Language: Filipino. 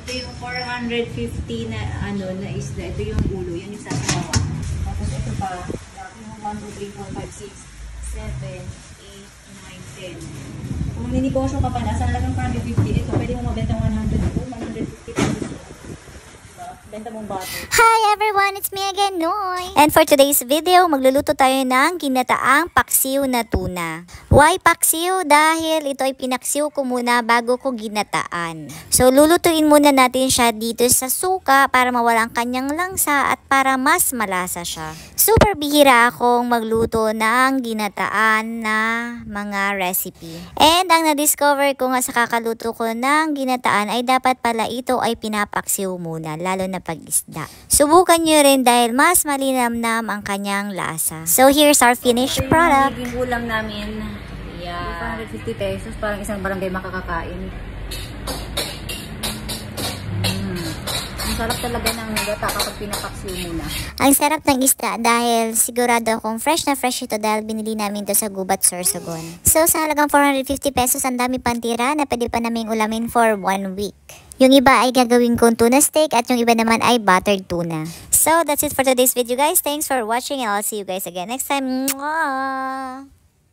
Ito yung 450 na ano na isda. Ito yung ulo. Yan yung sasawa. Tapos ito pa. Yung 1, 2, 3, 4, 5, 6, 7, 8, 9, 10. Kung ninegosyo ka pa na, sa halagang 450, ito, pwede mo mabenta 150 pesos. Benta mong bato. Hi everyone! It's me again, Noy! And for today's video, magluluto tayo ng ginataang paksiw na tuna. Why paksiw? Dahil ito ay pinaksiw ko muna bago ko ginataan. So, lulutuin muna natin siya dito sa suka para mawala ang kanyang langsa at para mas malasa siya. Super bihira akong magluto ng ginataan na mga recipe. And ang na-discover ko nga sa kakaluto ko ng ginataan ay dapat pala ito ay pinapaksiw muna, lalo na pag-isda. Subukan nyo rin dahil mas malinamnam ang kanyang lasa. So here's our finished product. Ito yung ulam namin. Yeah. 450 pesos, parang isang barangay makakakain. Ang sarap talaga ng gata kapag pinapaksiw muna. Ang sarap ng isda dahil sigurado akong fresh na fresh ito dahil binili namin ito sa Gubat, Sorsogon. So sa halagang 450 pesos, ang dami pang tira na pwede pa naming ulamin for 1 week. Yung iba ay gagawin kong tuna steak at yung iba naman ay buttered tuna. So that's it for today's video guys. Thanks for watching and I'll see you guys again next time. Mwah!